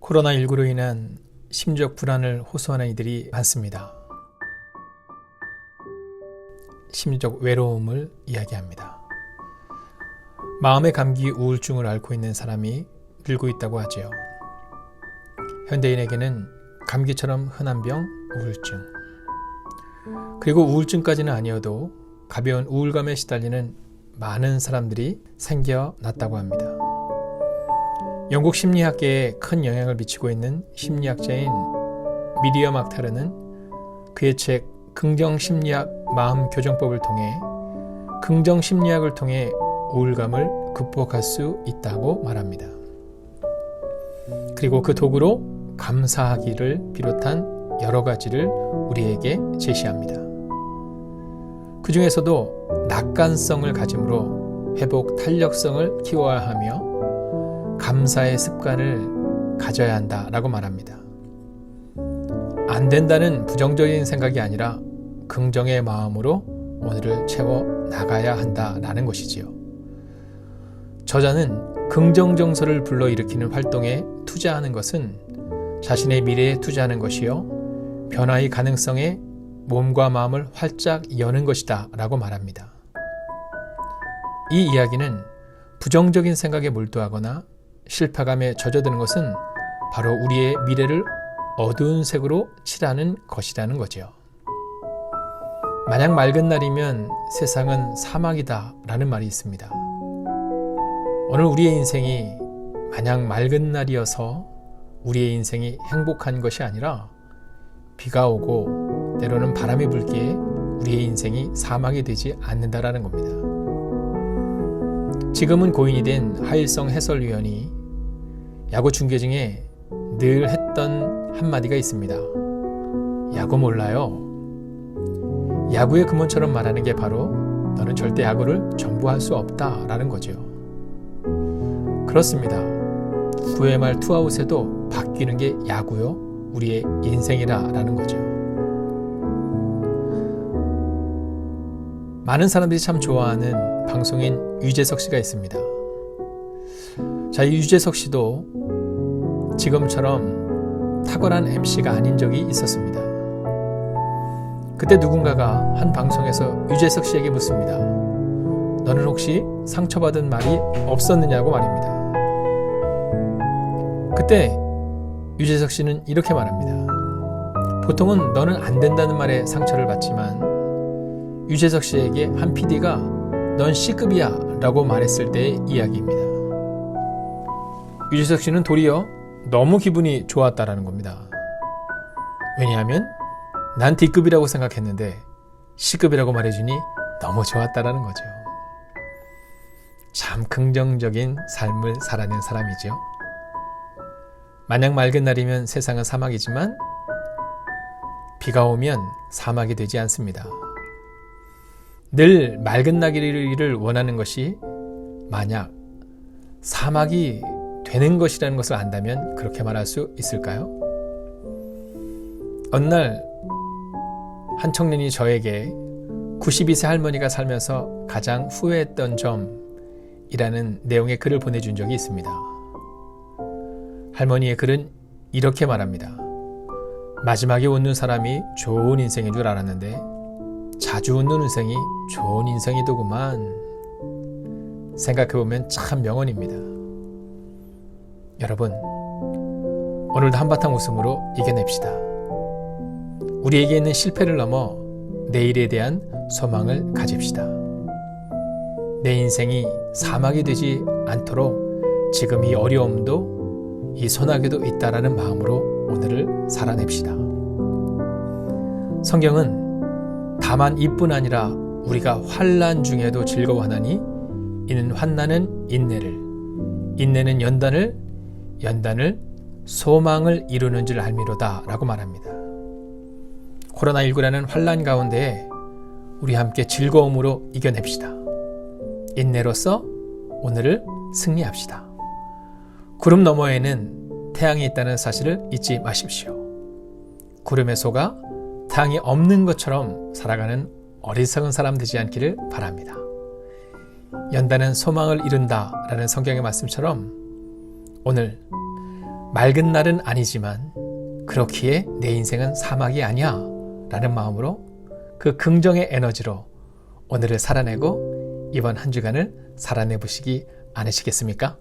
코로나19로 인한 심적 불안을 호소하는 이들이 많습니다. 심리적 외로움을 이야기합니다. 마음의 감기 우울증을 앓고 있는 사람이 늘고 있다고 하지요. 현대인에게는 감기처럼 흔한 병 우울증, 그리고 우울증까지는 아니어도 가벼운 우울감에 시달리는 많은 사람들이 생겨났다고 합니다. 영국 심리학계에 큰 영향을 미치고 있는 심리학자인 미리엄 악타르는 그의 책 긍정심리학 마음교정법을 통해 긍정심리학을 통해 우울감을 극복할 수 있다고 말합니다. 그리고 그 도구로 감사하기를 비롯한 여러 가지를 우리에게 제시합니다. 그 중에서도 낙관성을 가짐으로 회복 탄력성을 키워야 하며 감사의 습관을 가져야 한다라고 말합니다. 안 된다는 부정적인 생각이 아니라 긍정의 마음으로 오늘을 채워 나가야 한다라는 것이지요. 저자는 긍정정서를 불러일으키는 활동에 투자하는 것은 자신의 미래에 투자하는 것이요 변화의 가능성에 몸과 마음을 활짝 여는 것이다 라고 말합니다. 이 이야기는 부정적인 생각에 몰두하거나 실패감에 젖어드는 것은 바로 우리의 미래를 어두운 색으로 칠하는 것이라는 거죠. 만약 맑은 날이면 세상은 사막이다 라는 말이 있습니다. 오늘 우리의 인생이 마냥 맑은 날이어서 우리의 인생이 행복한 것이 아니라 비가 오고 때로는 바람이 불기에 우리의 인생이 사막이 되지 않는다라는 겁니다. 지금은 고인이 된 하일성 해설위원이 야구 중계 중에 늘 했던 한마디가 있습니다. 야구 몰라요. 야구의 금원처럼 말하는 게 바로 너는 절대 야구를 전부할 수 없다라는 거죠. 그렇습니다. 9회 말 투아웃에도 바뀌는 게 야구요, 우리의 인생이라는 거죠. 많은 사람들이 참 좋아하는 방송인 유재석 씨가 있습니다. 자, 이 유재석 씨도 지금처럼 탁월한 MC가 아닌 적이 있었습니다. 그때 누군가가 한 방송에서 유재석 씨에게 묻습니다. 너는 혹시 상처받은 말이 없었느냐고 말입니다. 그때 유재석 씨는 이렇게 말합니다. 보통은 너는 안 된다는 말에 상처를 받지만 유재석 씨에게 한 PD가 넌 C급이야 라고 말했을 때의 이야기입니다. 유재석 씨는 도리어 너무 기분이 좋았다라는 겁니다. 왜냐하면 난 D급이라고 생각했는데 C급이라고 말해주니 너무 좋았다라는 거죠. 참 긍정적인 삶을 살아낸 사람이죠. 만약 맑은 날이면 세상은 사막이지만 비가 오면 사막이 되지 않습니다. 늘 맑은 날이기를 원하는 것이 만약 사막이 되는 것이라는 것을 안다면 그렇게 말할 수 있을까요? 어느 날 한 청년이 저에게 92세 할머니가 살면서 가장 후회했던 점이라는 내용의 글을 보내준 적이 있습니다. 할머니의 글은 이렇게 말합니다. 마지막에 웃는 사람이 좋은 인생인 줄 알았는데 자주 웃는 인생이 좋은 인생이더구만. 생각해보면 참 명언입니다. 여러분, 오늘도 한바탕 웃음으로 이겨냅시다. 우리에게 있는 실패를 넘어 내일에 대한 소망을 가집시다. 내 인생이 사막이 되지 않도록 지금 이 어려움도 이 소나기도 있다라는 마음으로 오늘을 살아냅시다. 성경은 다만 이뿐 아니라 우리가 환난 중에도 즐거워하나니 이는 환난은 인내를, 인내는 연단을, 연단을 소망을 이루는 줄 알미로다 라고 말합니다. 코로나19라는 환난 가운데 우리 함께 즐거움으로 이겨냅시다. 인내로서 오늘을 승리합시다. 구름 너머에는 태양이 있다는 사실을 잊지 마십시오. 구름에 속아 태양이 없는 것처럼 살아가는 어리석은 사람 되지 않기를 바랍니다. 연단은 소망을 이룬다 라는 성경의 말씀처럼 오늘 맑은 날은 아니지만 그렇기에 내 인생은 사막이 아니야 라는 마음으로 그 긍정의 에너지로 오늘을 살아내고 이번 한 주간을 살아내 보시기 않으시겠습니까?